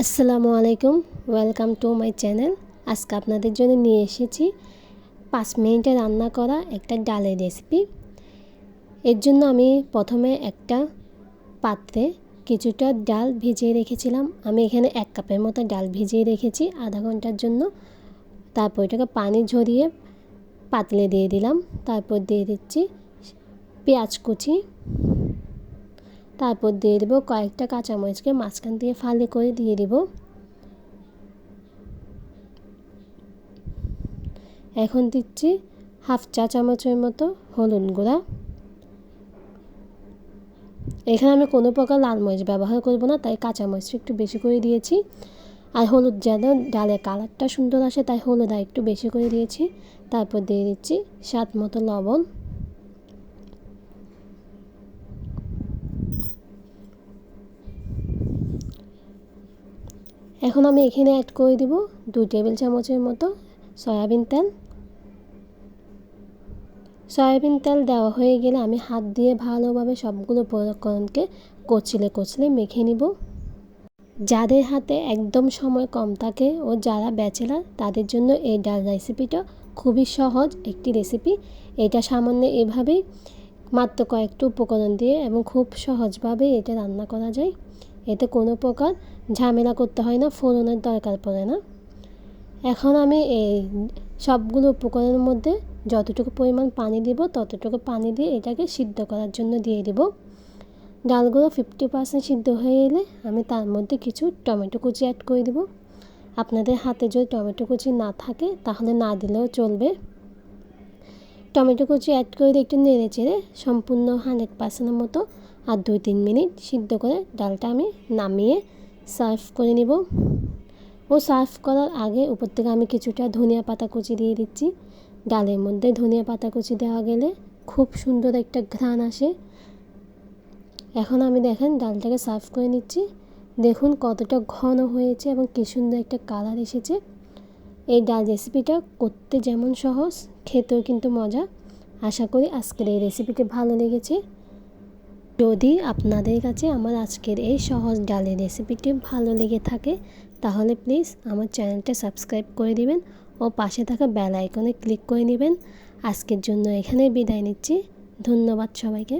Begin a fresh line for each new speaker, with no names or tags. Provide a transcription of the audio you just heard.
আসসালামু আলাইকুম, welcome to my channel. আজকে আপনাদের জন্য নিয়ে এসেছি 5 মিনিটে রান্না করা একটা ডালের রেসিপি। এর জন্য আমি প্রথমে একটা পাত্রে কিছুটা ডাল ভিজিয়ে রেখেছিলাম। আমি এখানে 1 কাপের মতো ডাল ভিজিয়ে রেখেছি আধা ঘন্টার জন্য। তারপর এটাকে পানি ঝরিয়ে পাতলে দিয়ে দিলাম। তারপর দিয়ে দিচ্ছি পেঁয়াজ কুচি, তারপর দিয়ে দেবো কয়েকটা কাঁচামরিচকে মাঝখান দিয়ে ফালি করে দিয়ে দিব। এখন দিচ্ছি হাফ চা চামচের মতো হলুদ গুঁড়া। এখানে আমি কোনো প্রকার লাল মরিচ ব্যবহার করব না, তাই কাঁচামরিচ একটু বেশি করে দিয়েছি। আর হলুদ যেন ডালের কালারটা সুন্দর আসে, তাই হলুদ আর একটু বেশি করে দিয়েছি। তারপর দিয়ে দিচ্ছি স্বাদ মতো লবণ। এখন আমি এখানে অ্যাড করে দিব 2 টেবিল চামচের মতো সয়াবিন তেল। সয়াবিন তেল দেওয়া হয়ে গেলে আমি হাত দিয়ে ভালোভাবে সবগুলো উপকরণকে কচলে মেখে নিব। যাদের হাতে একদম সময় কম থাকে ও যারা ব্যাচেলার, তাদের জন্য এই ডাল রেসিপিটা খুবই সহজ একটি রেসিপি। এটা সামান্য এভাবেই মাত্র কয়েকটা উপকরণ দিয়ে এবং খুব সহজভাবে এটা রান্না করা যায়। এতে কোনো প্রকার ঝামেলা করতে হয় না, ফোড়নের দরকার পড়ে না। এখন আমি এই সবগুলো উপকরণের মধ্যে যতটুকু পরিমাণ পানি দেব ততটুকু পানি দিয়ে এটাকে সিদ্ধ করার জন্য দিয়ে দেব। ডালগুলো 50% সিদ্ধ হয়ে এলে আমি তার মধ্যে কিছু টমেটো কুচি অ্যাড করে দেব। আপনাদের হাতে যদি টমেটো কুচি না থাকে তাহলে না দিলেও চলবে। টমেটো কুচি অ্যাড করে দিয়ে একটু নেড়ে চেড়ে সম্পূর্ণ 100% মতো আর 2-3 মিনিট সিদ্ধ করে ডালটা আমি নামিয়ে সার্ভ করে নিব। ও সার্ভ করার আগে উপর থেকে আমি কিছুটা ধনিয়া পাতা কুচি দিয়ে দিচ্ছি। ডালের মধ্যে ধনিয়া পাতা কুচি দেওয়া গেলে খুব সুন্দর একটা ঘ্রাণ আসে। এখন আমি দেখেন ডালটাকে সার্ভ করে নিচ্ছি। দেখুন কতটা ঘন হয়েছে এবং কি সুন্দর একটা কালার এসেছে। এই ডাল রেসিপিটা করতে যেমন সহজ, খেতেও কিন্তু মজা। আশা করি আজকের এই রেসিপিটি ভালো লেগেছে। যদি আপনাদের কাছে আমার আজকের এই সহজ ডালের রেসিপিটি ভালো লেগে থাকে তাহলে প্লিজ আমার চ্যানেলটা সাবস্ক্রাইব করে দিবেন ও পাশে থাকা বেল আইকনে ক্লিক করে নেবেন। আজকের জন্য এখানেই বিদায় নিচ্ছি। ধন্যবাদ সবাইকে।